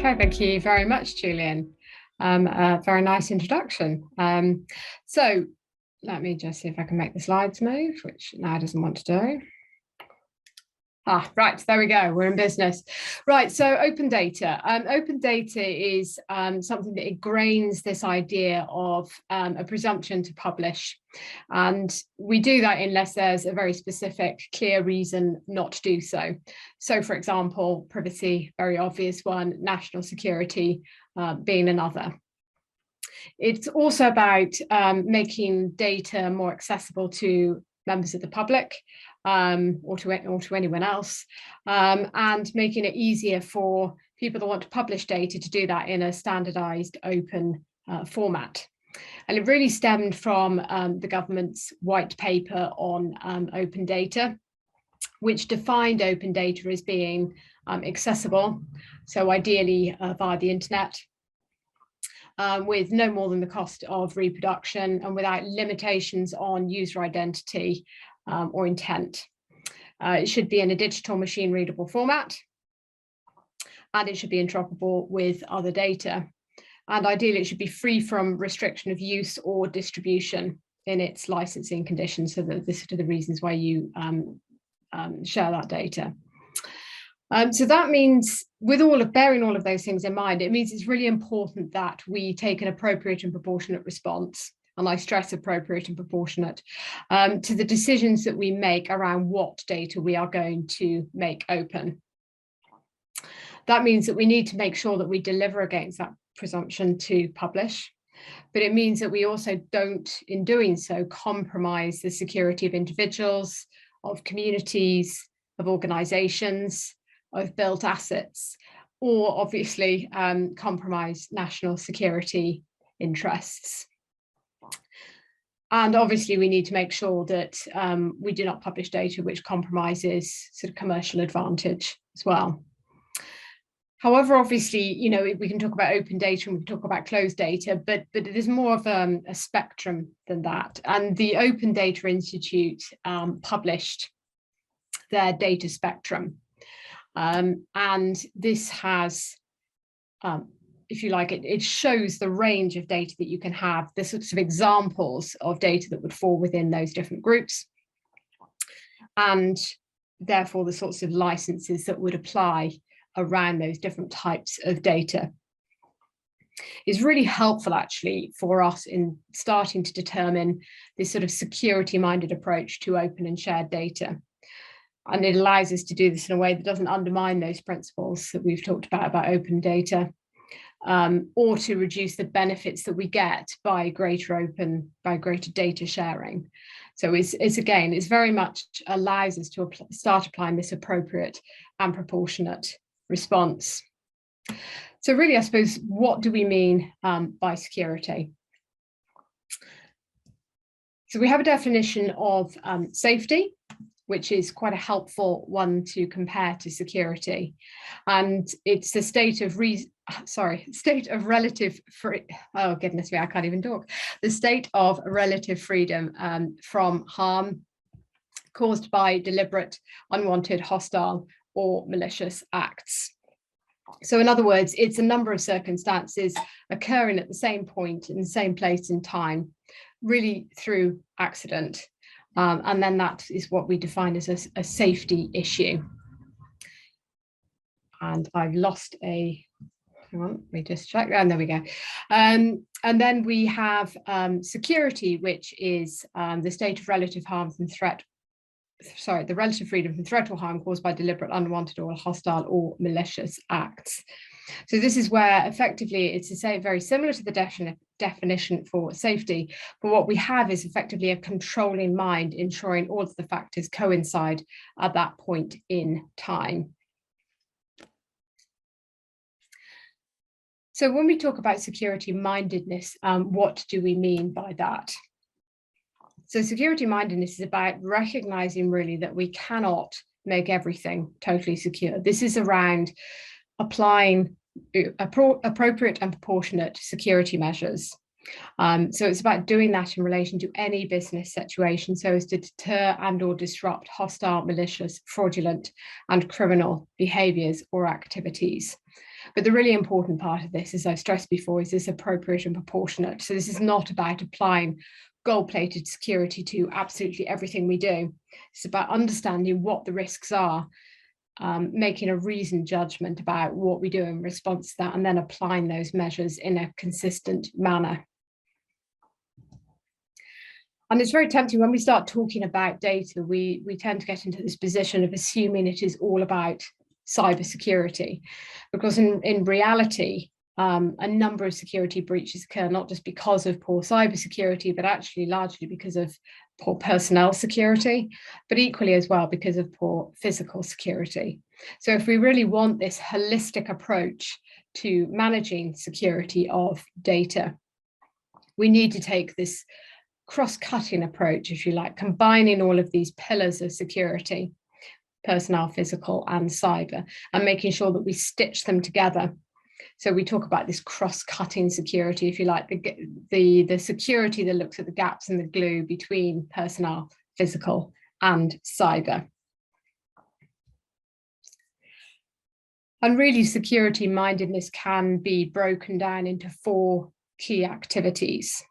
Okay, thank you very much, Julian. A very nice introduction. So let me just see if I can make the slides move, which now doesn't want to do. Right, there we go, we're in business. Right, so open data. Open data is something that engrains this idea of a presumption to publish. And we do that unless there's a very specific, clear reason not to do so. So, for example, privacy, very obvious one, national security being another. It's also about making data more accessible to members of the public, or to anyone else, and making it easier for people that want to publish data to do that in a standardized open format. And it really stemmed from the government's white paper on open data, which defined open data as being accessible, so ideally via the internet, with no more than the cost of reproduction and without limitations on user identity or intent. It should be in a digital machine readable format, and it should be interoperable with other data. And ideally, it should be free from restriction of use or distribution in its licensing conditions. So that this are the reasons why you share that data. So that means, with bearing all of those things in mind, it means it's really important that we take an appropriate and proportionate response, and I stress appropriate and proportionate, to the decisions that we make around what data we are going to make open. That means that we need to make sure that we deliver against that presumption to publish, but it means that we also don't, in doing so, compromise the security of individuals, of communities, of organisations, of built assets, or obviously compromise national security interests. And obviously we need to make sure that we do not publish data which compromises sort of commercial advantage as well. However, obviously, you know, we can talk about open data and we can talk about closed data, but it is more of a spectrum than that. And the Open Data Institute published their data spectrum. And this has, if you like, it shows the range of data that you can have, the sorts of examples of data that would fall within those different groups, and therefore the sorts of licenses that would apply around those different types of data. Is really helpful actually for us in starting to determine this sort of security-minded approach to open and shared data. And it allows us to do this in a way that doesn't undermine those principles that we've talked about open data, or to reduce the benefits that we get by greater data sharing. So it's very much allows us to start applying this appropriate and proportionate response. So really, I suppose, what do we mean by security? So we have a definition of safety, which is quite a helpful one to compare to security. And it's a state of relative oh goodness me, I can't even talk. The state of relative freedom from harm caused by deliberate, unwanted, hostile, or malicious acts. So in other words, it's a number of circumstances occurring at the same point in the same place in time, really through accident. And then that is what we define as a safety issue. And I've lost hang on, let me just check, and there we go. And then we have security, which is the state of relative harm from threat, the relative freedom from threat or harm caused by deliberate, unwanted, or hostile or malicious acts. So this is where effectively it's to say very similar to the definition for safety, but what we have is effectively a controlling mind, ensuring all of the factors coincide at that point in time. So when we talk about security mindedness, what do we mean by that? So security mindedness is about recognizing really that we cannot make everything totally secure. This is around applying appropriate and proportionate security measures. So it's about doing that in relation to any business situation so as to deter and or disrupt hostile, malicious, fraudulent and criminal behaviours or activities. But the really important part of this, as I've stressed before, is this appropriate and proportionate. So this is not about applying gold-plated security to absolutely everything we do. It's about understanding what the risks are, making a reasoned judgment about what we do in response to that, and then applying those measures in a consistent manner. And it's very tempting when we start talking about data, we tend to get into this position of assuming it is all about cybersecurity, because in reality, a number of security breaches occur not just because of poor cybersecurity, but actually largely because of poor personnel security, but equally as well because of poor physical security. So if we really want this holistic approach to managing security of data, we need to take this cross-cutting approach, if you like, combining all of these pillars of security, personnel, physical, and cyber, and making sure that we stitch them together. So we talk about this cross-cutting security, if you like, the security that looks at the gaps in the glue between personnel, physical, and cyber. And really, security mindedness can be broken down into 4 key activities.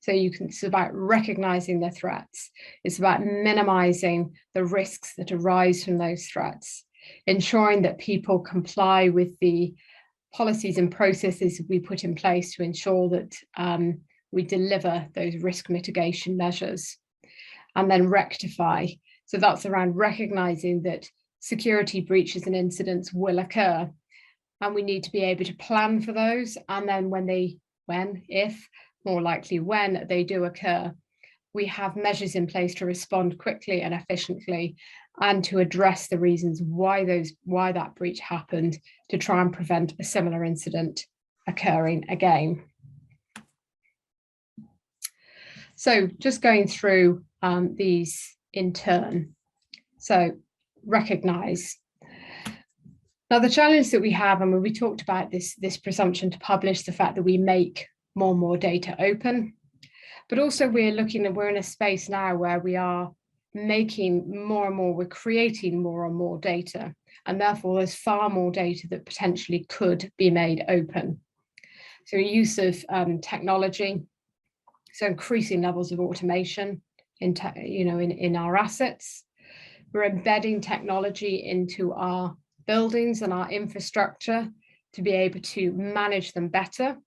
So it's about recognizing the threats. It's about minimizing the risks that arise from those threats, ensuring that people comply with the policies and processes we put in place to ensure that we deliver those risk mitigation measures, and then rectify. So that's around recognizing that security breaches and incidents will occur, and we need to be able to plan for those. And then if more likely when they do occur, we have measures in place to respond quickly and efficiently, and to address the reasons why that breach happened, to try and prevent a similar incident occurring again. So just going through these in turn. So recognize. Now the challenge that we have, and when we talked about this presumption to publish, the fact that we make more and more data open, but also we're in a space now where we are making more and more, we're creating more and more data, and therefore there's far more data that potentially could be made open. So use of technology, so increasing levels of automation in our assets. We're embedding technology into our buildings and our infrastructure to be able to manage them better,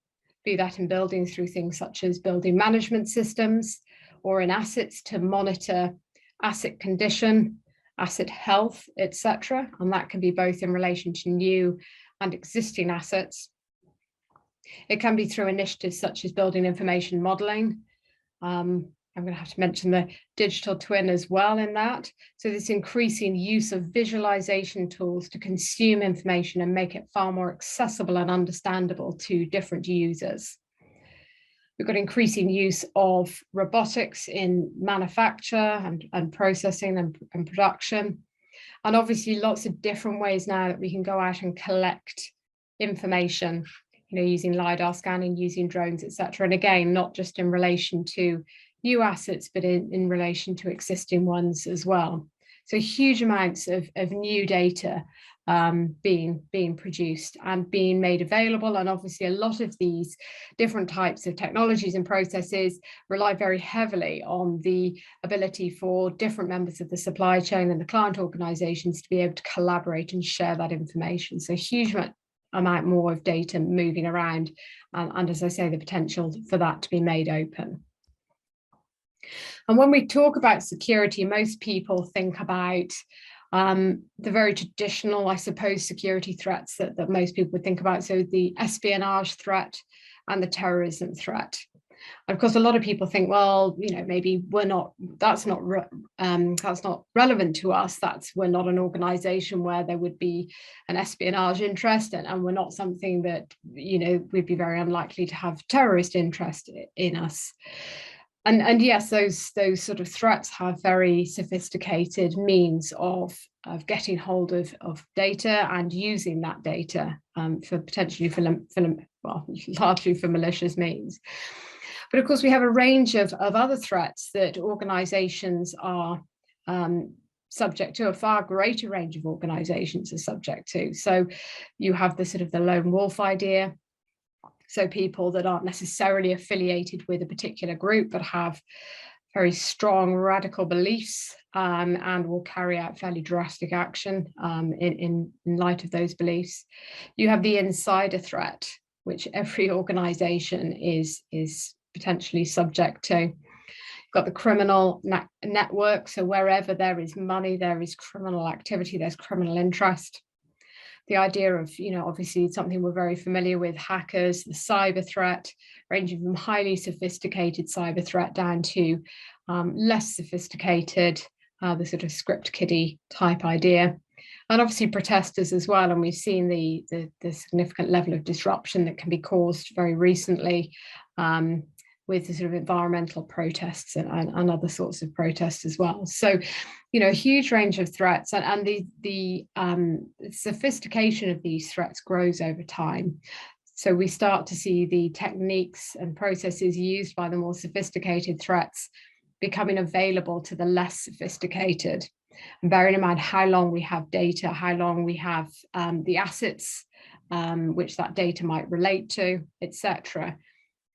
be that in buildings through things such as building management systems, or in assets to monitor asset condition, asset health, etc. And that can be both in relation to new and existing assets. It can be through initiatives such as building information modeling. I'm going to have to mention the digital twin as well in that. So this increasing use of visualization tools to consume information and make it far more accessible and understandable to different users. We've got increasing use of robotics in manufacture and processing and production. And obviously lots of different ways now that we can go out and collect information, using LiDAR scanning, using drones, etc. And again, not just in relation to new assets, but in relation to existing ones as well. So huge amounts of new data being produced and being made available. And obviously a lot of these different types of technologies and processes rely very heavily on the ability for different members of the supply chain and the client organizations to be able to collaborate and share that information. So huge amount more of data moving around, and as I say, the potential for that to be made open. And when we talk about security, most people think about the very traditional, I suppose, security threats that most people would think about. So the espionage threat and the terrorism threat. And of course, a lot of people think, well, maybe that's not relevant to us. We're not an organization where there would be an espionage interest, and we're not something that, we'd be very unlikely to have terrorist interest in us. And yes, those sort of threats have very sophisticated means of getting hold of data and using that data for potentially largely for malicious means. But of course, we have a range of other threats that organizations are subject to, a far greater range of organizations are subject to. So you have the sort of the lone wolf idea. So people that aren't necessarily affiliated with a particular group, but have very strong radical beliefs and will carry out fairly drastic action in light of those beliefs. You have the insider threat, which every organization is potentially subject to. You've got the criminal network. So wherever there is money, there is criminal activity, there's criminal interest. The idea of, obviously something we're very familiar with, hackers, the cyber threat, ranging from highly sophisticated cyber threat down to less sophisticated, the sort of script kiddie type idea. And obviously protesters as well. And we've seen the significant level of disruption that can be caused very recently with the sort of environmental protests and other sorts of protests as well. So, a huge range of threats, and the sophistication of these threats grows over time. So we start to see the techniques and processes used by the more sophisticated threats becoming available to the less sophisticated. And bearing in mind how long we have data, how long we have the assets which that data might relate to, etc.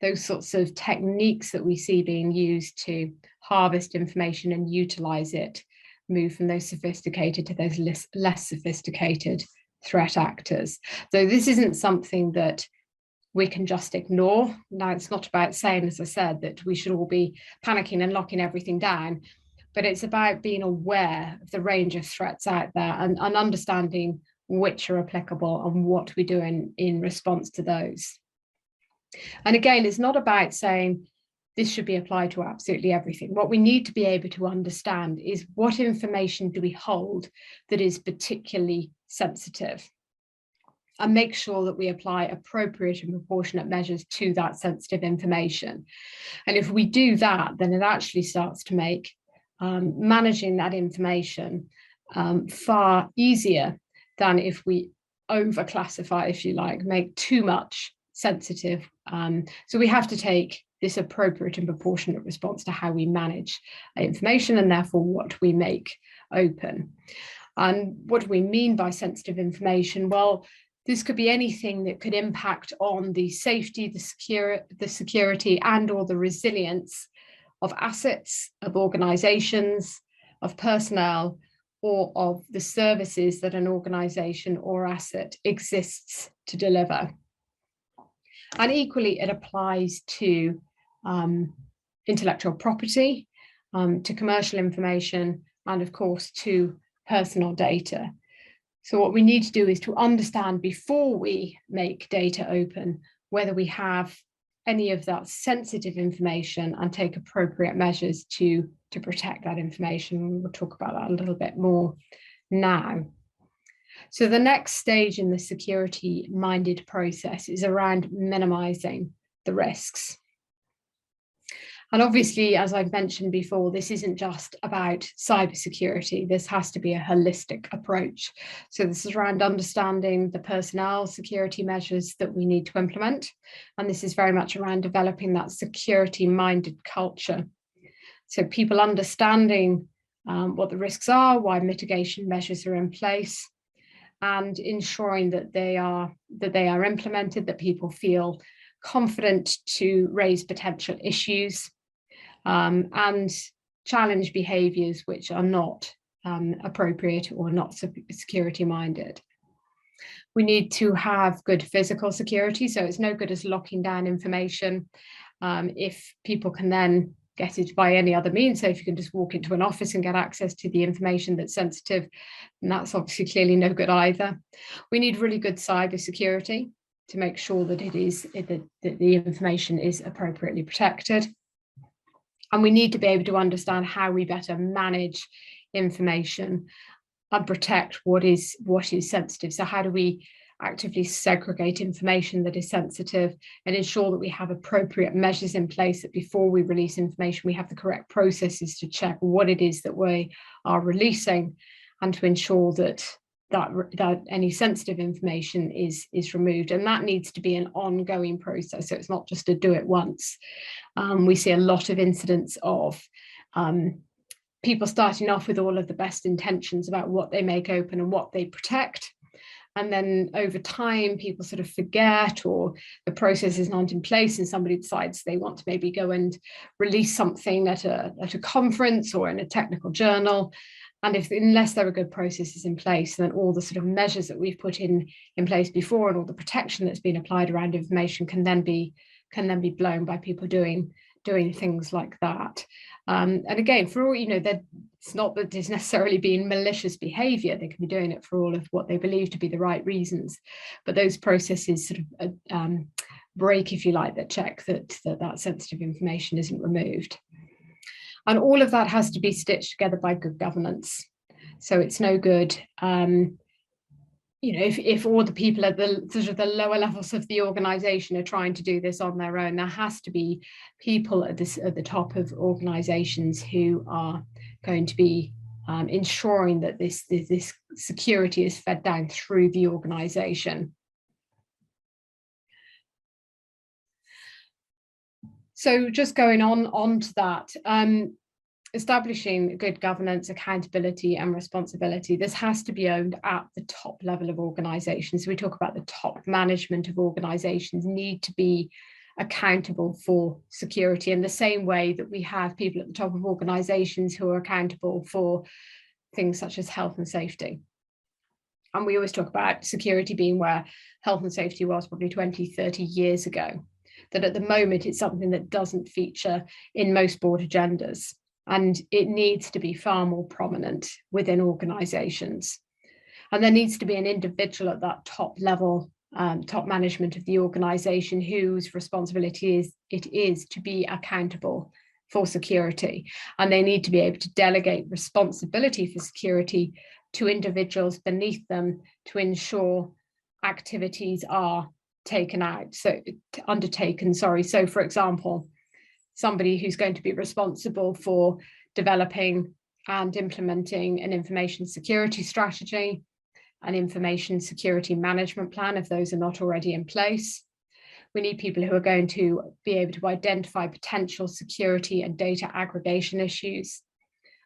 Those sorts of techniques that we see being used to harvest information and utilize it move from those sophisticated to those less sophisticated threat actors. So this isn't something that we can just ignore. Now, it's not about saying, as I said, that we should all be panicking and locking everything down, but it's about being aware of the range of threats out there and understanding which are applicable and what we do in response to those. And again, it's not about saying this should be applied to absolutely everything. What we need to be able to understand is what information do we hold that is particularly sensitive, and make sure that we apply appropriate and proportionate measures to that sensitive information. And if we do that, then it actually starts to make managing that information far easier than if we overclassify, if you like, make too much sensitive. So we have to take this appropriate and proportionate response to how we manage information, and therefore what we make open. And what do we mean by sensitive information? Well, this could be anything that could impact on the safety, the security, and or the resilience of assets, of organizations, of personnel, or of the services that an organization or asset exists to deliver. And equally, it applies to intellectual property, to commercial information, and of course to personal data. So what we need to do is to understand before we make data open whether we have any of that sensitive information and take appropriate measures to protect that information. We'll talk about that a little bit more now. So the next stage in the security-minded process is around minimizing the risks. And obviously, as I've mentioned before, this isn't just about cybersecurity. This has to be a holistic approach. So this is around understanding the personnel security measures that we need to implement. And this is very much around developing that security-minded culture. So people understanding what the risks are, why mitigation measures are in place, and ensuring that they are implemented, that people feel confident to raise potential issues and challenge behaviours which are not appropriate or not security minded. We need to have good physical security, so it's no good as locking down information if people can then get it by any other means. So if you can just walk into an office and get access to the information that's sensitive, and that's obviously clearly no good either. We need really good cyber security to make sure that that the information is appropriately protected. And we need to be able to understand how we better manage information and protect what is sensitive. So how do we actively segregate information that is sensitive and ensure that we have appropriate measures in place, that before we release information, we have the correct processes to check what it is that we are releasing, and to ensure that any sensitive information is removed. And that needs to be an ongoing process. So it's not just a do it once. We see a lot of incidents of people starting off with all of the best intentions about what they make open and what they protect. And then over time, people sort of forget, or the process is not in place, and somebody decides they want to maybe go and release something at a conference or in a technical journal. And unless there are good processes in place, then all the sort of measures that we've put in place before and all the protection that's been applied around information can then be blown by people doing things like that. And again, for all, it's not that it's necessarily being malicious behavior. They can be doing it for all of what they believe to be the right reasons, but those processes sort of break, if you like, that check that sensitive information isn't removed. And all of that has to be stitched together by good governance. So it's no good, if all the people at the sort of the lower levels of the organization are trying to do this on their own. There has to be people at the top of organizations who are going to be ensuring that this security is fed down through the organization. So just going on to that, establishing good governance, accountability and responsibility. This has to be owned at the top level of organizations. So we talk about the top management of organizations need to be accountable for security in the same way that we have people at the top of organizations who are accountable for things such as health and safety. And we always talk about security being where health and safety was probably 20, 30 years ago. That at the moment it's something that doesn't feature in most board agendas. And it needs to be far more prominent within organizations. And there needs to be an individual at that top level, top management of the organization whose responsibility it is to be accountable for security. And they need to be able to delegate responsibility for security to individuals beneath them to ensure activities are undertaken. So for example, somebody who's going to be responsible for developing and implementing an information security strategy, an information security management plan, if those are not already in place. We need people who are going to be able to identify potential security and data aggregation issues.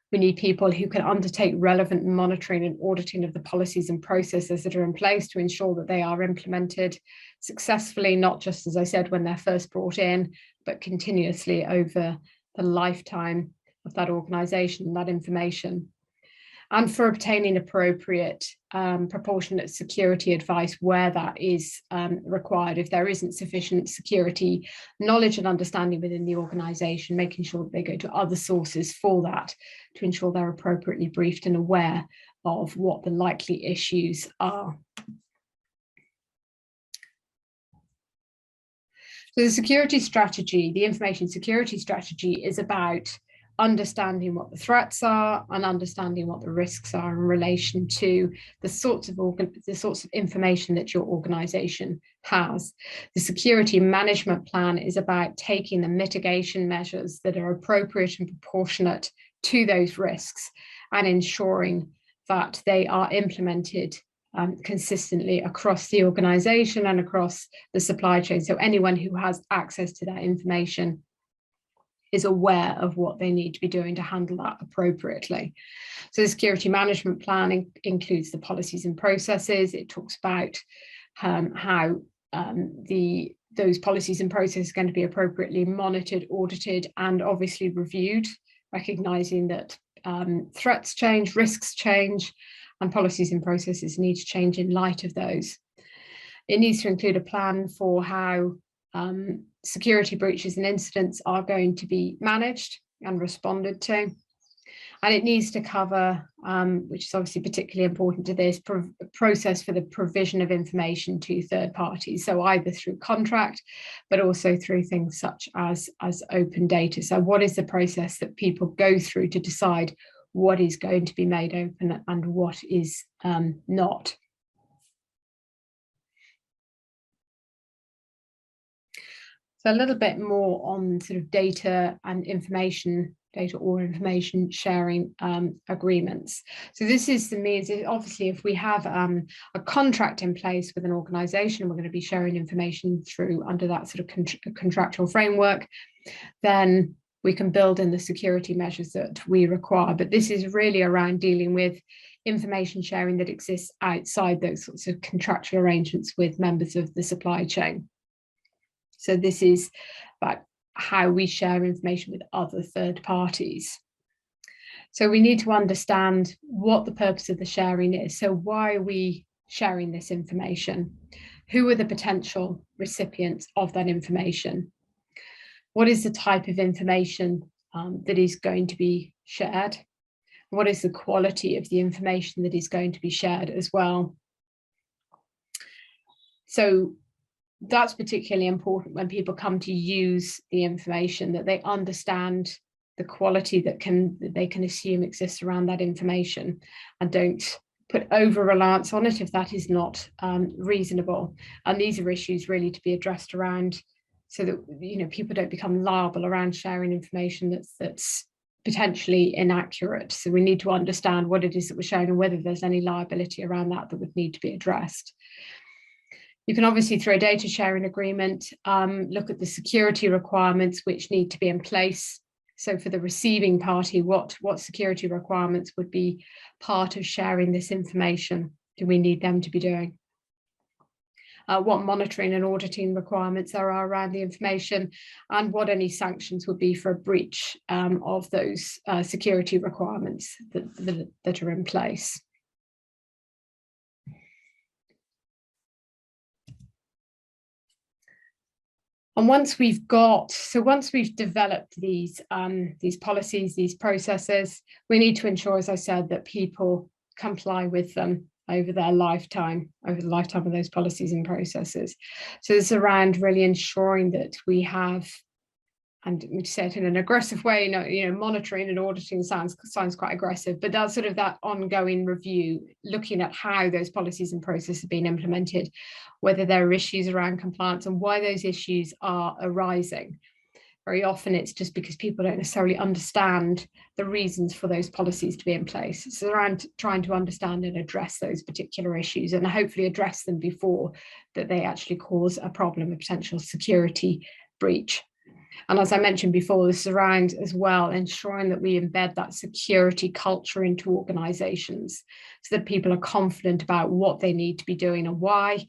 We need people who can undertake relevant monitoring and auditing of the policies and processes that are in place to ensure that they are implemented successfully, not just, as I said, when they're first brought in, but continuously over the lifetime of that organisation and that information. And for obtaining appropriate proportionate security advice where that is required. If there isn't sufficient security knowledge and understanding within the organisation, making sure that they go to other sources for that to ensure they're appropriately briefed and aware of what the likely issues are. So the security strategy, the information security strategy, is about understanding what the threats are and understanding what the risks are in relation to the sorts of information that your organization has. The security management plan is about taking the mitigation measures that are appropriate and proportionate to those risks and ensuring that they are implemented consistently across the organization and across the supply chain. So anyone who has access to that information is aware of what they need to be doing to handle that appropriately. So the security management plan includes the policies and processes. It talks about how those policies and processes are going to be appropriately monitored, audited, and obviously reviewed, recognizing that threats change, risks change, and policies and processes need to change in light of those. It needs to include a plan for how security breaches and incidents are going to be managed and responded to. And it needs to cover, which is obviously particularly important to this, process for the provision of information to third parties. So either through contract, but also through things such as open data. So what is the process that people go through to decide what is going to be made open and what is not? So a little bit more on sort of data and information, data or information sharing agreements. So this is the means, obviously, if we have a contract in place with an organization, we're going to be sharing information through under that sort of contractual framework, then we can build in the security measures that we require. But this is really around dealing with information sharing that exists outside those sorts of contractual arrangements with members of the supply chain. So this is about how we share information with other third parties. So we need to understand what the purpose of the sharing is. So why are we sharing this information? Who are the potential recipients of that information? What is the type of information that is going to be shared? What is the quality of the information that is going to be shared as well? So that's particularly important when people come to use the information, that they understand the quality that they can assume exists around that information, and don't put over reliance on it if that is not reasonable. And these are issues really to be addressed around, so that people don't become liable around sharing information that's potentially inaccurate. So we need to understand what it is that we're sharing and whether there's any liability around that would need to be addressed. You can obviously, through a data sharing agreement, look at the security requirements which need to be in place. So for the receiving party, what security requirements would be part of sharing this information do we need them to be doing? What monitoring and auditing requirements there are around the information, and what any sanctions would be for a breach of those security requirements that are in place. And once we've developed these policies, these processes, we need to ensure, as I said, that people comply with them over the lifetime of those policies and processes. So it's around really ensuring that we have, and we say it in an aggressive way, monitoring and auditing sounds quite aggressive, but that's sort of that ongoing review, looking at how those policies and processes have been implemented, whether there are issues around compliance and why those issues are arising. Very often it's just because people don't necessarily understand the reasons for those policies to be in place. It's around trying to understand and address those particular issues, and hopefully address them before that they actually cause a problem, a potential security breach. And as I mentioned before, this is around as well ensuring that we embed that security culture into organisations, so that people are confident about what they need to be doing and why,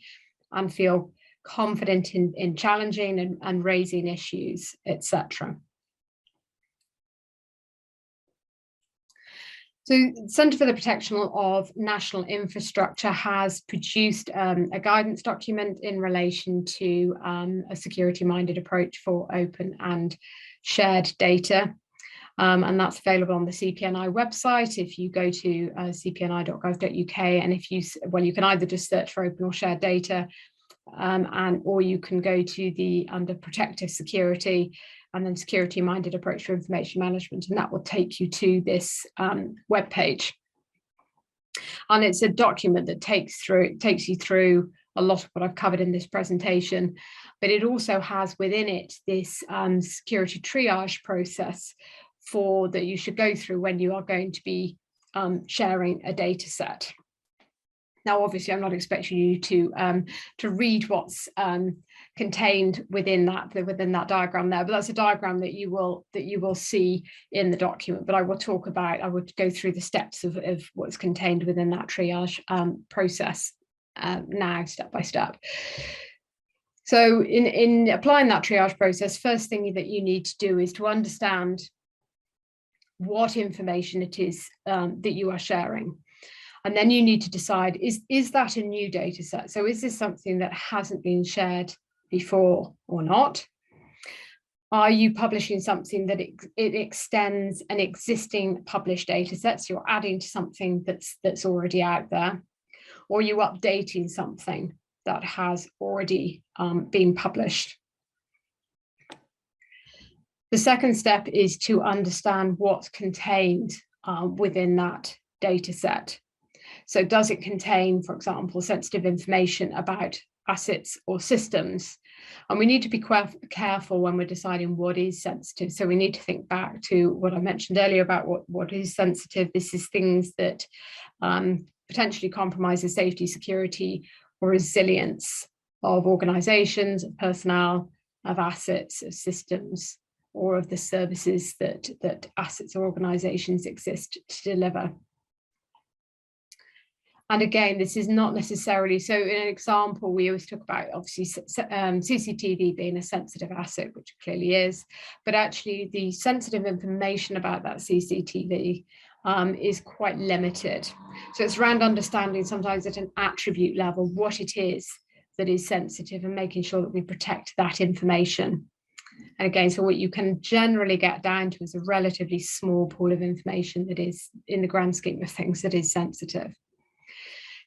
and feel confident in challenging and raising issues, etc. So Centre for the Protection of National Infrastructure has produced a guidance document in relation to a security-minded approach for open and shared data. And that's available on the CPNI website. If you go to cpni.gov.uk, and you can either just search for open or shared data, or you can go to under protective security and then security-minded approach for information management, and that will take you to this web page. And it's a document that takes you through a lot of what I've covered in this presentation, but it also has within it this security triage process that you should go through when you are going to be sharing a data set. Now, obviously, I'm not expecting you to read what's contained within that diagram there, but that's a diagram that you will see in the document. But I would go through the steps of what's contained within that triage process now, step by step. So in applying that triage process, first thing that you need to do is to understand what information it is that you are sharing. And then you need to decide, is that a new data set? So is this something that hasn't been shared before or not? Are you publishing something that it extends an existing published data set? So you're adding to something that's already out there, or are you updating something that has already been published? The second step is to understand what's contained within that data set. So does it contain, for example, sensitive information about assets or systems? And we need to be careful when we're deciding what is sensitive. So we need to think back to what I mentioned earlier about what is sensitive. This is things that potentially compromise the safety, security, or resilience of organizations, of personnel, of assets, of systems, or of the services that assets or organisations exist to deliver. And again, this is not necessarily, so in an example, we always talk about obviously CCTV being a sensitive asset, which it clearly is, but actually the sensitive information about that CCTV is quite limited. So it's around understanding sometimes at an attribute level what it is that is sensitive and making sure that we protect that information. And again, so what you can generally get down to is a relatively small pool of information that is, in the grand scheme of things, that is sensitive.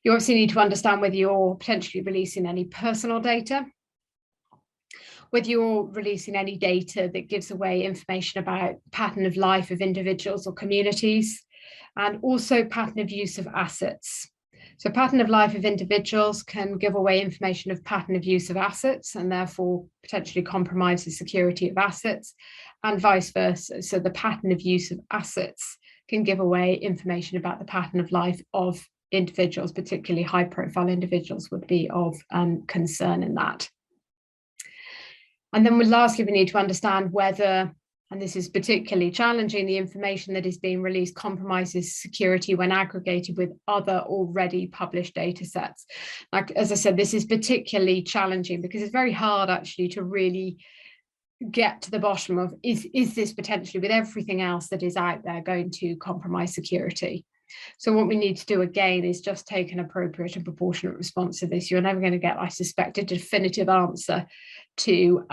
You obviously need to understand whether you're potentially releasing any personal data, whether you're releasing any data that gives away information about pattern of life of individuals or communities, and also pattern of use of assets. So pattern of life of individuals can give away information of pattern of use of assets and therefore potentially compromise the security of assets, and vice versa. So the pattern of use of assets can give away information about the pattern of life of individuals, particularly high profile individuals would be of concern in that. And then lastly, we need to understand whether, and this is particularly challenging, the information that is being released compromises security when aggregated with other already published data sets. Like, as I said, this is particularly challenging because it's very hard actually to really get to the bottom of, is this potentially with everything else that is out there going to compromise security? So what we need to do again is just take an appropriate and proportionate response to this. You're never going to get, I suspect, a definitive answer to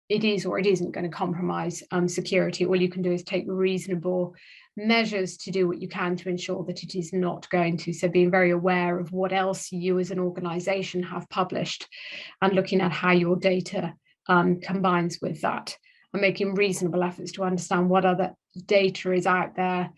it is or it isn't going to compromise security. All you can do is take reasonable measures to do what you can to ensure that it is not going to. So being very aware of what else you as an organisation have published and looking at how your data combines with that, and making reasonable efforts to understand what other data is out there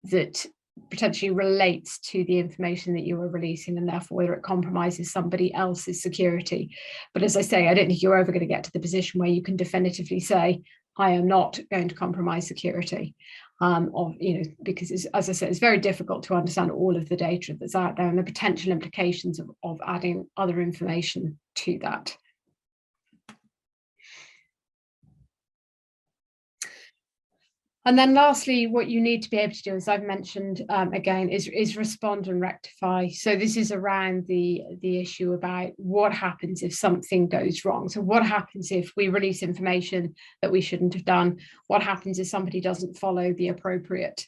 that potentially relates to the information that you are releasing, and therefore whether it compromises somebody else's security. But as I say, I don't think you're ever going to get to the position where you can definitively say, I am not going to compromise security, because as I said, it's very difficult to understand all of the data that's out there and the potential implications of adding other information to that. And then lastly, what you need to be able to do, as I've mentioned again, is respond and rectify. So this is around the issue about what happens if something goes wrong. So what happens if we release information that we shouldn't have done? What happens if somebody doesn't follow the appropriate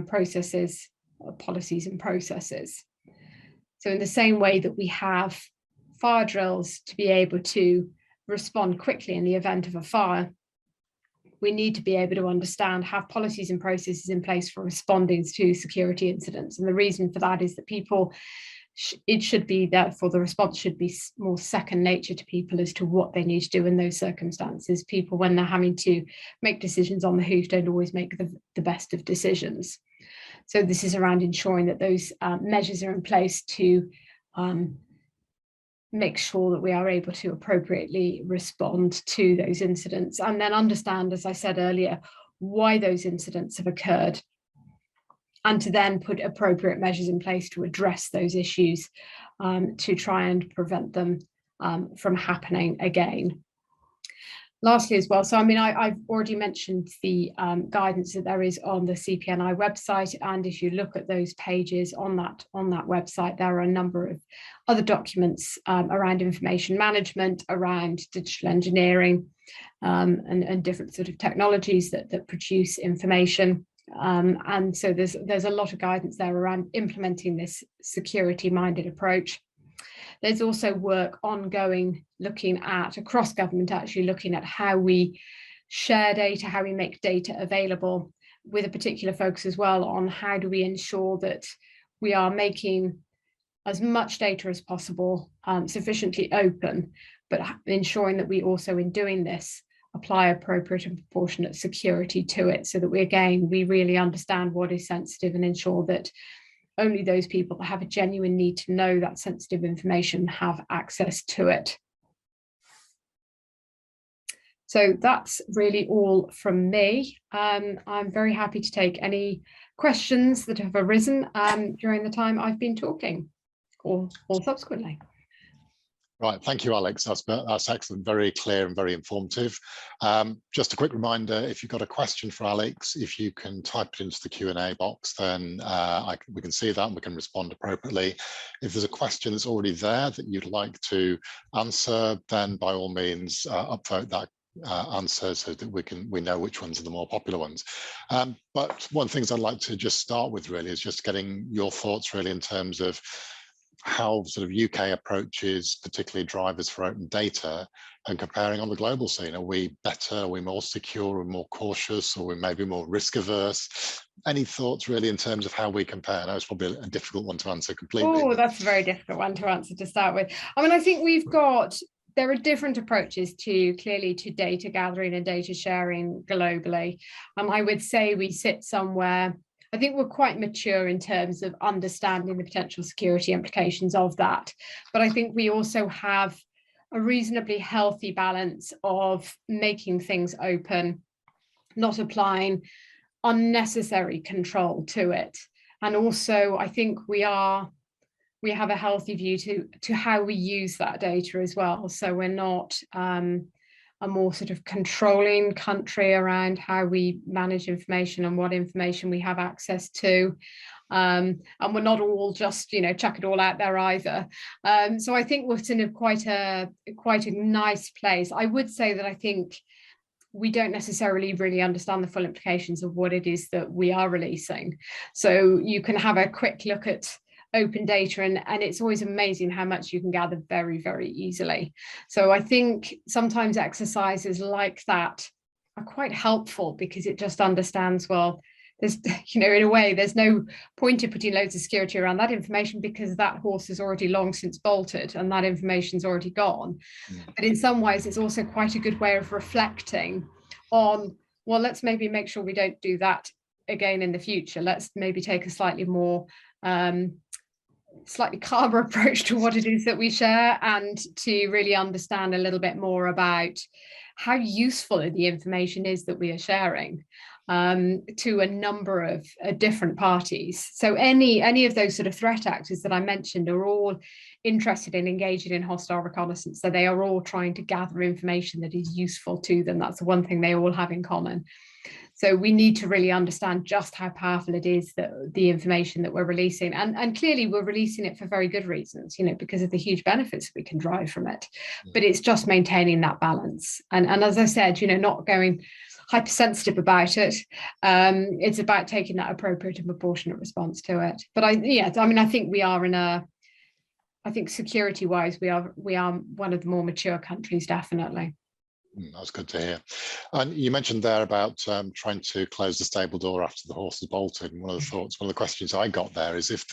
processes, policies and processes? So in the same way that we have fire drills to be able to respond quickly in the event of a fire, we need to be able to understand, have policies and processes in place for responding to security incidents. And the reason for that is that people, it should be, therefore the response should be more second nature to people as to what they need to do in those circumstances. People, when they're having to make decisions on the hoof, don't always make the best of decisions. So this is around ensuring that those measures are in place to make sure that we are able to appropriately respond to those incidents, and then understand, as I said earlier, why those incidents have occurred, and to then put appropriate measures in place to address those issues to try and prevent them from happening again. Lastly as well, so I mean, I've already mentioned the guidance that there is on the CPNI website, and if you look at those pages on that website, there are a number of other documents around information management, around digital engineering, and different sort of technologies that produce information. And so there's a lot of guidance there around implementing this security-minded approach. There's also work ongoing looking at, across government, actually looking at how we share data, how we make data available, with a particular focus as well on how do we ensure that we are making as much data as possible sufficiently open, but ensuring that we also, in doing this, apply appropriate and proportionate security to it, so that we really understand what is sensitive and ensure that only those people that have a genuine need to know that sensitive information have access to it. So that's really all from me. I'm very happy to take any questions that have arisen during the time I've been talking, or subsequently. Right, thank you, Alex. That's excellent, very clear and very informative. Just a quick reminder, if you've got a question for Alex, if you can type it into the Q&A box, then we can see that and we can respond appropriately. If there's a question that's already there that you'd like to answer, then by all means upvote that answer so that we know which ones are the more popular ones. But one of the things I'd like to just start with really is just getting your thoughts really in terms of how sort of UK approaches, particularly drivers for open data, and comparing on the global scene. Are we better? Are we more secure? Are we more cautious? Or we maybe more risk averse? Any thoughts really in terms of how we compare? I know it's probably a difficult one to answer completely. Oh, that's a very difficult one to answer to start with. I mean, I think there are different approaches clearly to data gathering and data sharing globally. I would say we sit somewhere, I think we're quite mature in terms of understanding the potential security implications of that. But I think we also have a reasonably healthy balance of making things open, not applying unnecessary control to it. And also, I think we have a healthy view to how we use that data as well. So we're not a more sort of controlling country around how we manage information and what information we have access to. And we're not all just, chuck it all out there either. So I think we're in quite a nice place. I would say that I think we don't necessarily really understand the full implications of what it is that we are releasing. So you can have a quick look at open data and it's always amazing how much you can gather very, very easily. So I think sometimes exercises like that are quite helpful because it just understands, well, there's, in a way, there's no point in putting loads of security around that information because that horse is already long since bolted and that information's already gone. But in some ways, it's also quite a good way of reflecting on, well, let's maybe make sure we don't do that again in the future. Let's maybe take a slightly more slightly calmer approach to what it is that we share and to really understand a little bit more about how useful the information is that we are sharing to a number of different parties. So any of those sort of threat actors that I mentioned are all interested in engaging in hostile reconnaissance. So they are all trying to gather information that is useful to them. That's the one thing they all have in common. So we need to really understand just how powerful it is, that the information that we're releasing. And clearly we're releasing it for very good reasons, because of the huge benefits we can drive from it. But it's just maintaining that balance. And as I said, not going hypersensitive about it. It's about taking that appropriate and proportionate response to it. But I think we are security-wise, we are one of the more mature countries, definitely. That's good to hear. And you mentioned there about trying to close the stable door after the horse has bolted. And one of the questions I got there is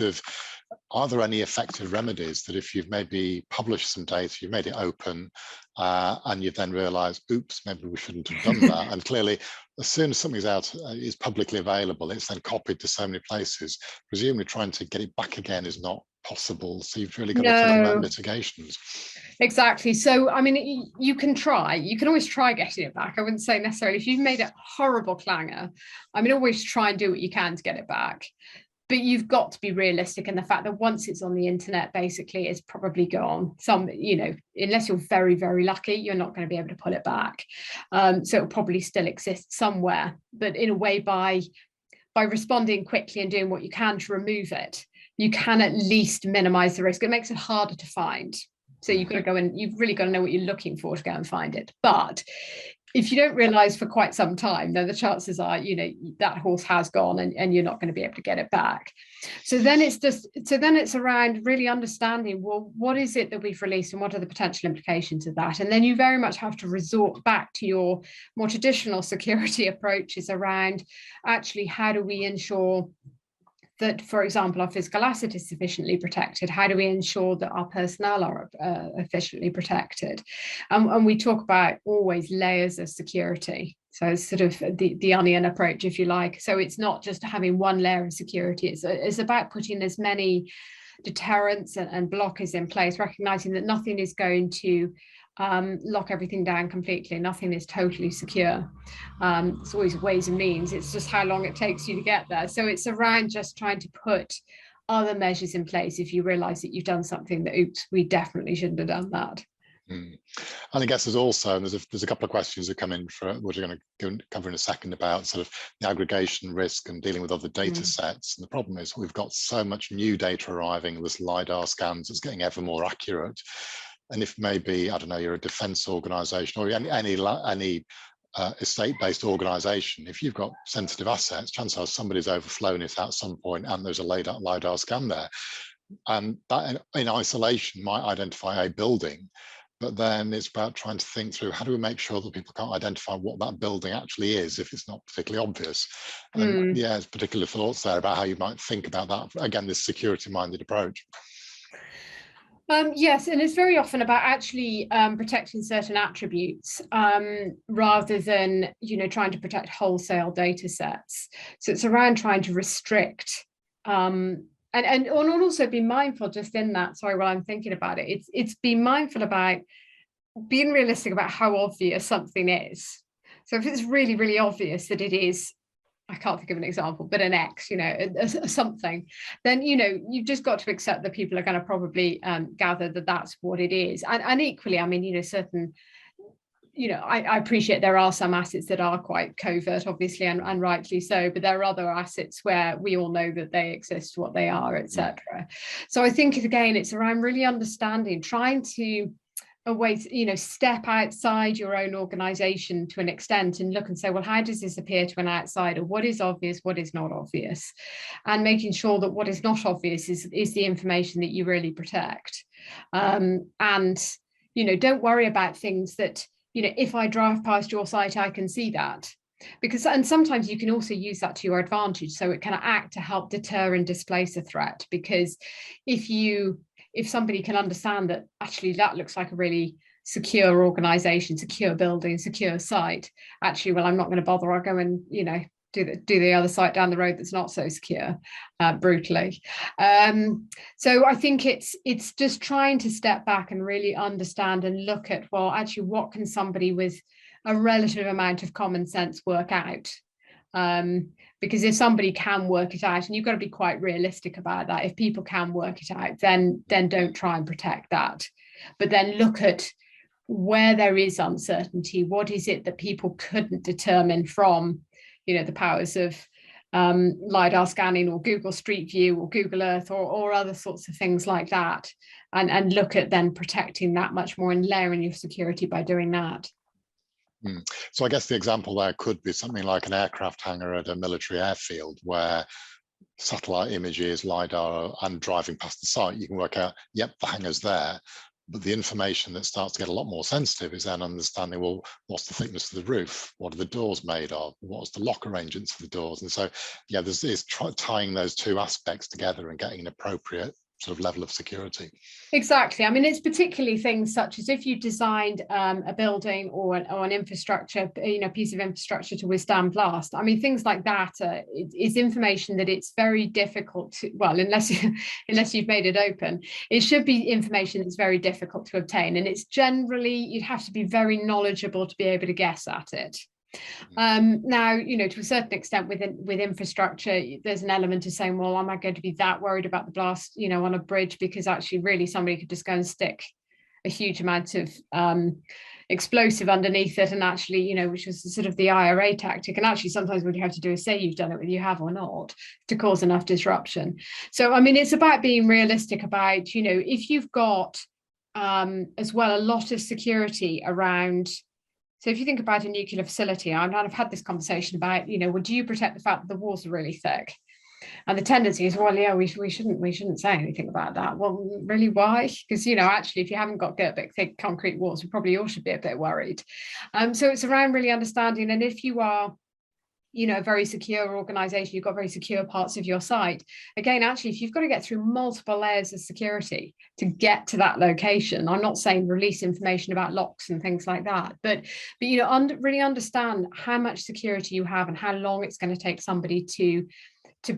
are there any effective remedies that if you've maybe published some data, you've made it open, and you've then realized, oops, maybe we shouldn't have done that. And clearly, as soon as something's out, is publicly available, it's then copied to so many places. Presumably trying to get it back again is not possible. So you've really got to think about mitigations. Exactly. So, you can always try getting it back. I wouldn't say necessarily if you've made a horrible clanger, always try and do what you can to get it back. But you've got to be realistic in the fact that once it's on the internet, basically it's probably gone. Unless you're very, very lucky, you're not going to be able to pull it back. So it'll probably still exist somewhere, but in a way by responding quickly and doing what you can to remove it, you can at least minimize the risk. It makes it harder to find. So you've really got to know what you're looking for to go and find it. But if you don't realize for quite some time, then the chances are, that horse has gone and you're not going to be able to get it back. So then it's around really understanding, well, what is it that we've released and what are the potential implications of that? And then you very much have to resort back to your more traditional security approaches around actually how do we ensure that, for example, our physical asset is sufficiently protected? How do we ensure that our personnel are efficiently protected? And we talk about always layers of security. So it's sort of the onion approach, if you like. So it's not just having one layer of security. It's about putting as many deterrents and blockers in place, recognizing that nothing is going to lock everything down completely. Nothing is totally secure. It's always ways and means. It's just how long it takes you to get there. So it's around just trying to put other measures in place if you realize that you've done something that, oops, we definitely shouldn't have done that. And I guess there's also, there's a couple of questions that come in for what we're going to cover in a second about sort of the aggregation risk and dealing with other data sets. And the problem is we've got so much new data arriving with LiDAR scans, it's getting ever more accurate. And if maybe, I don't know, you're a defense organization or any estate-based organization, if you've got sensitive assets, chances are somebody's overflown it at some point and there's a LiDAR scan there. And that in isolation might identify a building, but then it's about trying to think through how do we make sure that people can't identify what that building actually is if it's not particularly obvious. And yeah, there's particular thoughts there about how you might think about that. Again, this security-minded approach. Yes, and it's very often about actually protecting certain attributes rather than, trying to protect wholesale data sets. So it's around trying to restrict and also be mindful just in that, sorry, while I'm thinking about it, it's being mindful about being realistic about how obvious something is. So if it's really, really obvious that it is, I can't think of an example, but an X, something, then, you've just got to accept that people are going to probably gather that that's what it is. And equally, I mean, certain, I appreciate there are some assets that are quite covert, obviously, and rightly so, but there are other assets where we all know that they exist, what they are, etc. So I think, again, it's around really understanding, trying to step outside your own organization to an extent and look and say, well, how does this appear to an outsider? What is obvious? What is not obvious? And making sure that what is not obvious is the information that you really protect. And, don't worry about things that, if I drive past your site, I can see that. And sometimes you can also use that to your advantage. So it can act to help deter and displace a threat, because if somebody can understand that actually that looks like a really secure organization, secure building, secure site, actually, well, I'm not going to bother. I'll go and, do the other site down the road that's not so secure, brutally. So I think it's just trying to step back and really understand and look at, well, actually, what can somebody with a relative amount of common sense work out? Because if somebody can work it out, and you've got to be quite realistic about that, if people can work it out, then don't try and protect that. But then look at where there is uncertainty. What is it that people couldn't determine from, the powers of LiDAR scanning or Google Street View or Google Earth or other sorts of things like that, and look at then protecting that much more and layering your security by doing that. So I guess the example there could be something like an aircraft hangar at a military airfield where satellite images, LiDAR, and driving past the site, you can work out, yep, the hangar's there. But the information that starts to get a lot more sensitive is then understanding, well, what's the thickness of the roof? What are the doors made of? What's the lock arrangements for the doors? And so, yeah, there's tying those two aspects together and getting an appropriate sort of level of security. Exactly. I mean, it's particularly things such as if you designed a building or an infrastructure, piece of infrastructure to withstand blast. I mean, things like that is information that it's very difficult to, well, unless you've made it open, it should be information that's very difficult to obtain. And it's generally, you'd have to be very knowledgeable to be able to guess at it. Now, to a certain extent with infrastructure, there's an element of saying, well, am I going to be that worried about the blast, on a bridge? Because actually, really, somebody could just go and stick a huge amount of explosive underneath it, and actually, which was sort of the IRA tactic. And actually, sometimes what you have to do is say you've done it, whether you have or not, to cause enough disruption. So, I mean, it's about being realistic about, if you've got as well a lot of security around. So if you think about a nuclear facility, I've had this conversation about, well, do you protect the fact that the walls are really thick? And the tendency is, well, yeah, we shouldn't say anything about that. Well, really, why? Because, actually, if you haven't got big, thick concrete walls, we probably all should be a bit worried. So it's around really understanding. And if you are, a very secure organization, you've got very secure parts of your site. Again, actually, if you've got to get through multiple layers of security to get to that location, I'm not saying release information about locks and things like that, but really understand how much security you have and how long it's going to take somebody to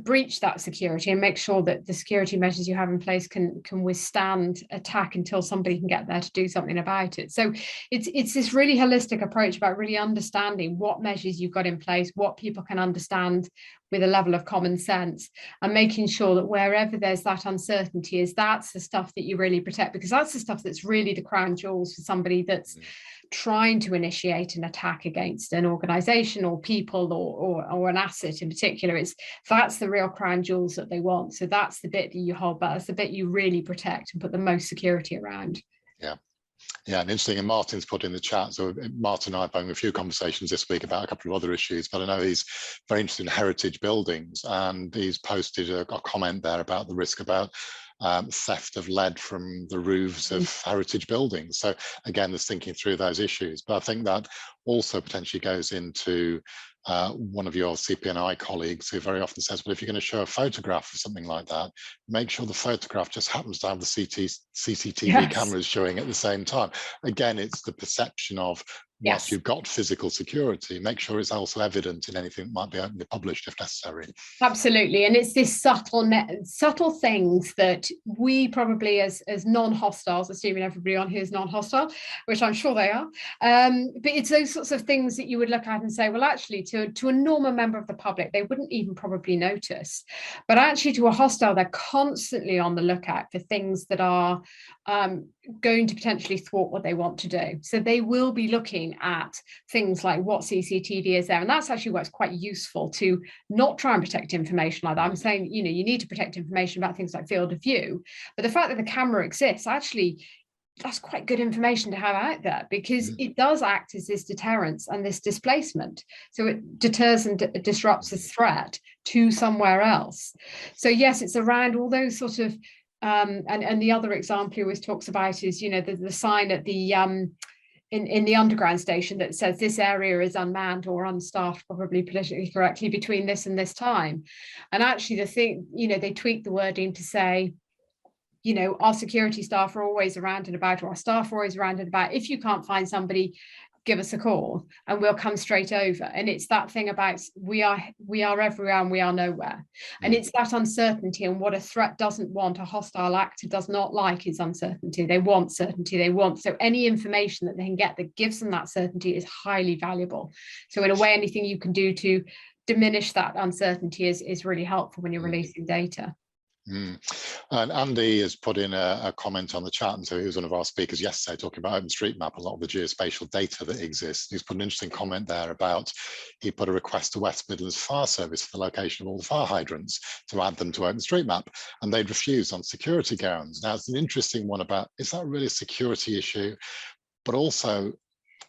breach that security, and make sure that the security measures you have in place can withstand attack until somebody can get there to do something about it. So it's this really holistic approach about really understanding what measures you've got in place, what people can understand, with a level of common sense, and making sure that wherever there's that uncertainty, that's the stuff that you really protect, because that's the stuff that's really the crown jewels for somebody that's trying to initiate an attack against an organization or people or an asset in particular. That's the real crown jewels that they want. So that's the bit that you hold back. That's the bit you really protect and put the most security around. Yeah, and interesting, and Martin's put in the chat, so Martin and I have had a few conversations this week about a couple of other issues, but I know he's very interested in heritage buildings, and he's posted a comment there about the risk about theft of lead from the roofs of heritage buildings. So again, there's thinking through those issues, but I think that also potentially goes into one of your CP&I colleagues who very often says, well, if you're going to show a photograph of something like that, make sure the photograph just happens to have the CCTV cameras showing at the same time. Again, it's the perception of once you've got physical security, make sure it's also evident in anything that might be openly published if necessary. Absolutely. And it's this subtle things that we probably as non-hostiles, assuming everybody on here is non-hostile, which I'm sure they are, but it's those sorts of things that you would look at and say, well, actually to a normal member of the public, they wouldn't even probably notice. But actually to a hostile, they're constantly on the lookout for things that are going to potentially thwart what they want to do. So they will be looking at things like what CCTV is there. And that's actually what's quite useful, to not try and protect information like that. I'm saying, you need to protect information about things like field of view, but the fact that the camera exists, actually, that's quite good information to have out there, because it does act as this deterrence and this displacement. So it deters and disrupts the threat to somewhere else. So yes, it's around all those sort of and the other example he always talks about is, the sign at the in the underground station that says this area is unmanned or unstaffed, probably politically correctly, between this and this time. And actually the thing, they tweak the wording to say, our security staff are always around and about, or our staff are always around and about. If you can't find somebody, give us a call and we'll come straight over. And it's that thing about we are everywhere and we are nowhere. And it's that uncertainty, and what a threat doesn't want, a hostile actor does not like, is uncertainty. They want certainty. So any information that they can get that gives them that certainty is highly valuable. So in a way, anything you can do to diminish that uncertainty is really helpful when you're releasing data. And Andy has put in a comment on the chat, and so he was one of our speakers yesterday talking about OpenStreetMap, a lot of the geospatial data that exists. He's put an interesting comment there about, he put a request to West Midlands Fire Service for the location of all the fire hydrants to add them to OpenStreetMap, and they'd refused on security grounds. Now, it's an interesting one about, is that really a security issue? But also,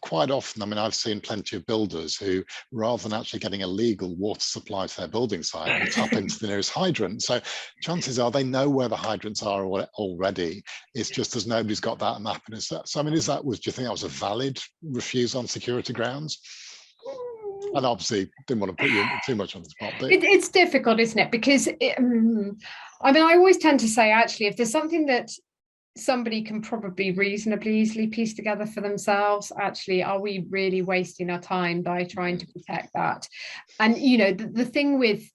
quite often, I've seen plenty of builders who, rather than actually getting a legal water supply to their building site, will tap into the nearest hydrant. So chances are they know where the hydrants are already. It's just as nobody's got that map. And so, do you think that was a valid refuse on security grounds? And obviously, didn't want to put you too much on the spot. But it's difficult, isn't it? Because I always tend to say, actually, if there's something that somebody can probably reasonably easily piece together for themselves, actually, are we really wasting our time by trying to protect that? And the thing with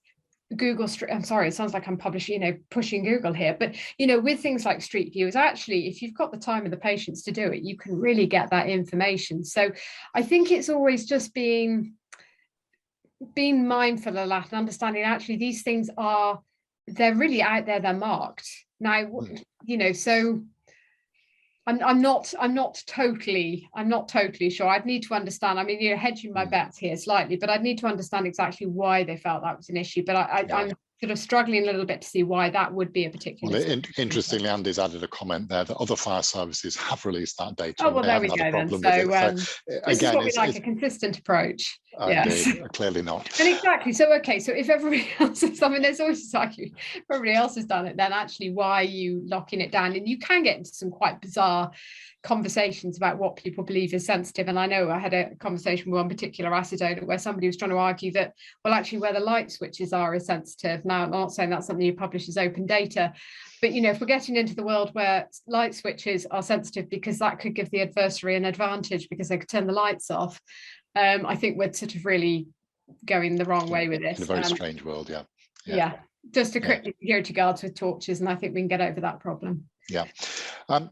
Google Street, I'm sorry, it sounds like I'm pushing Google here, but with things like Street View, is actually, if you've got the time and the patience to do it, you can really get that information. So I think it's always just being mindful of that and understanding, actually, these things they're really out there, they're marked now, so I'm not totally sure. I'd need to understand. Hedging my bets here slightly, but I'd need to understand exactly why they felt that was an issue. But I'm sort of struggling a little bit to see why that would be a particular. Well, interestingly, Andy's added a comment there that other fire services have released that data. Oh, well, there we go then. So this again, is what we like, a consistent approach. Yes. Clearly not. And exactly. So, okay, so if everybody else has, there's always like, everybody else has done it, then actually why are you locking it down? And you can get into some quite bizarre conversations about what people believe is sensitive. And I know I had a conversation with one particular asset owner where somebody was trying to argue that, well, actually where the light switches are is sensitive. Now, I'm not saying that's something you publish as open data, but if we're getting into the world where light switches are sensitive because that could give the adversary an advantage because they could turn the lights off, I think we're sort of really going the wrong way with this. In a very strange world, yeah. Just equip security guards with torches, and I think we can get over that problem. Yeah.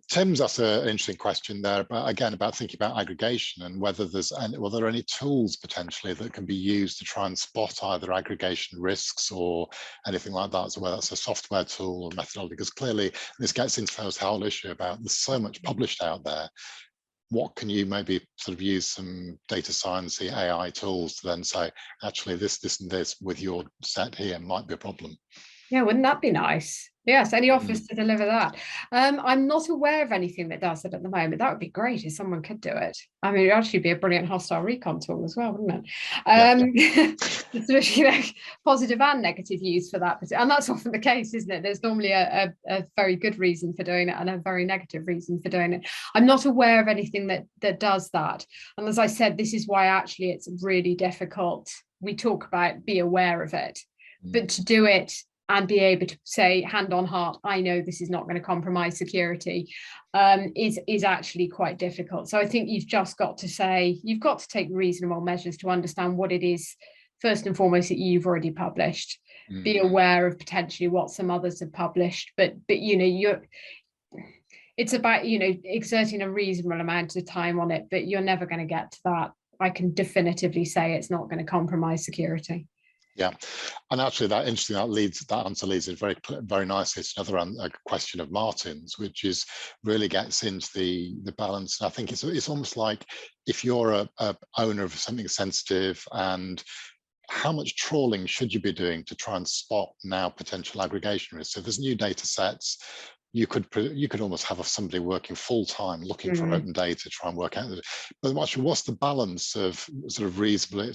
Tim's asked an interesting question there, but again, about thinking about aggregation and whether there are any tools potentially that can be used to try and spot either aggregation risks or anything like that. So whether that's a software tool or methodology, because clearly this gets into the whole issue about there's so much published out there. What can you maybe sort of use some data science, AI tools to then say, actually, this, and this with your set here might be a problem? Yeah, wouldn't that be nice? Yes, any offers to deliver that? I'm not aware of anything that does it at the moment. That would be great if someone could do it. I mean, it would actually be a brilliant hostile recon tool as well, wouldn't it? Sort of, positive and negative use for that. And that's often the case, isn't it? There's normally a very good reason for doing it and a very negative reason for doing it. I'm not aware of anything that does that. And as I said, this is why actually it's really difficult. We talk about be aware of it, but to do it and be able to say, hand on heart, I know this is not going to compromise security, is actually quite difficult. So I think you've just got to say, you've got to take reasonable measures to understand what it is, first and foremost, that you've already published. Be aware of potentially what some others have published, but it's about, exerting a reasonable amount of time on it, but you're never going to get to that. I can definitively say it's not going to compromise security. Yeah, and actually that answer leads in very, very nicely to another question of Martin's, which is really gets into the balance. And I think it's almost like if you're a owner of something sensitive, and how much trawling should you be doing to try and spot now potential aggregation risks? So if there's new data sets, you could almost have somebody working full time looking for open data to try and work out. But actually, what's the balance of sort of reasonably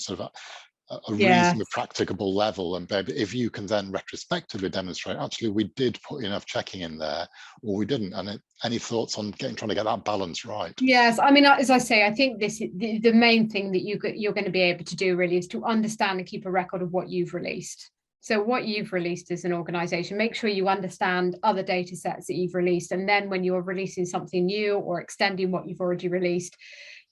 a reasonably practicable level, and if you can then retrospectively demonstrate actually we did put enough checking in there or we didn't, and any thoughts on trying to get that balance right? Yes, I mean, as I say, I think this the main thing that you're going to be able to do really is to understand and keep a record of what you've released. So what you've released as an organization, make sure you understand other data sets that you've released, and then when you're releasing something new or extending what you've already released,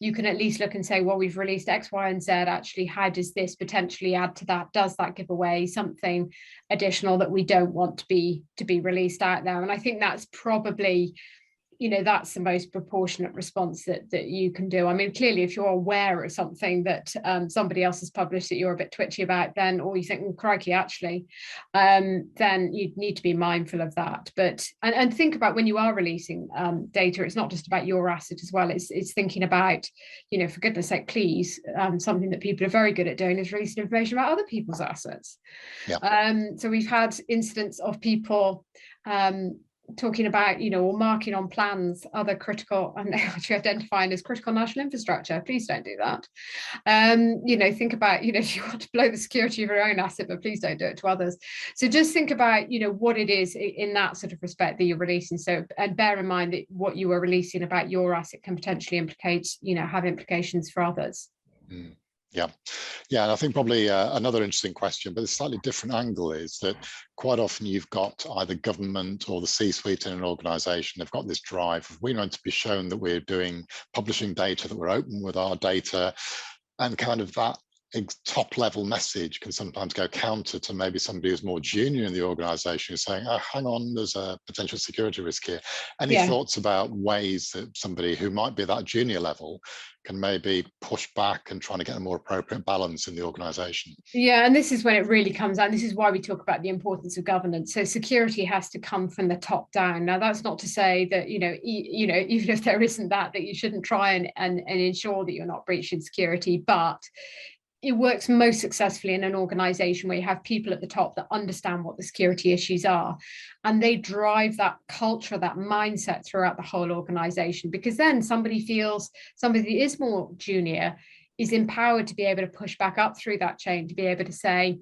you can at least look and say, well, we've released X, Y, and Z. Actually, how does this potentially add to that? Does that give away something additional that we don't want to be released out there? And I think that's probably, that's the most proportionate response that you can do. I mean, clearly, if you're aware of something that somebody else has published that you're a bit twitchy about, then, or you think, well, crikey, actually, then you need to be mindful of that. But and think about when you are releasing data, it's not just about your asset as well. It's thinking about, for goodness sake, please, something that people are very good at doing is releasing information about other people's assets. So we've had incidents of people talking about, or marking on plans other critical, and actually identifying as critical national infrastructure. Please don't do that. Think about, if you want to blow the security of your own asset, but please don't do it to others. So just think about, what it is in that sort of respect that you're releasing. So, and bear in mind that what you are releasing about your asset can potentially implicate, have implications for others. Yeah, and I think probably another interesting question, but a slightly different angle, is that quite often you've got either government or the C-suite in an organization, they've got this drive. We want to be shown that we're publishing data, that we're open with our data, and kind of that top level message can sometimes go counter to maybe somebody who's more junior in the organization who's saying, oh, hang on, there's a potential security risk here. Any thoughts about ways that somebody who might be at that junior level can maybe push back and trying to get a more appropriate balance in the organization? Yeah, and this is when it really comes out. This is why we talk about the importance of governance. So security has to come from the top down. Now, that's not to say that, even if there isn't that you shouldn't try and ensure that you're not breaching security, but it works most successfully in an organization where you have people at the top that understand what the security issues are, and they drive that culture, that mindset throughout the whole organization, because then somebody that is more junior is empowered to be able to push back up through that chain, to be able to say,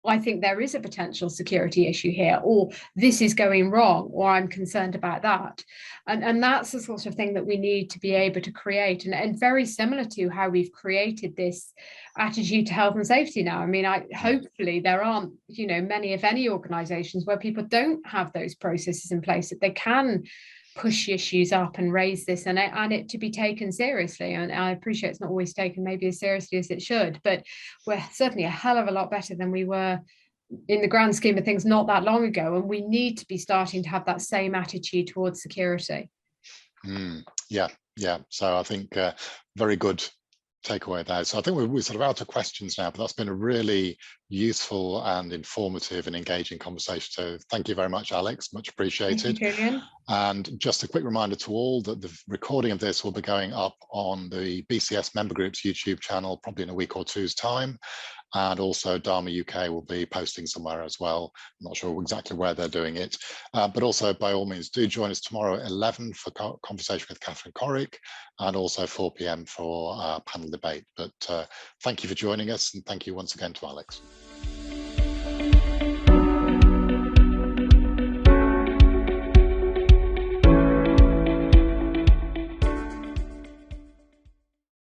I think there is a potential security issue here, or this is going wrong, or I'm concerned about that. And that's the sort of thing that we need to be able to create, and very similar to how we've created this attitude to health and safety now. I mean, hopefully there aren't, many, if any, organizations where people don't have those processes in place, that they can push issues up and raise this and it to be taken seriously. And I appreciate it's not always taken maybe as seriously as it should, but we're certainly a hell of a lot better than we were in the grand scheme of things, not that long ago, and we need to be starting to have that same attitude towards security. Yeah. So I think very good takeaway there. So I think we're sort of out of questions now, but that's been a really useful and informative and engaging conversation. So thank you very much, Alex. Much appreciated. Thank you, Julian. And just a quick reminder to all that the recording of this will be going up on the BCS member group's YouTube channel, probably in a week or two's time. And also DAMA UK will be posting somewhere as well. I'm not sure exactly where they're doing it, but also by all means do join us tomorrow at 11 for conversation with Catherine Corrick, and also 4 p.m. for panel debate. But thank you for joining us, and thank you once again to Alex.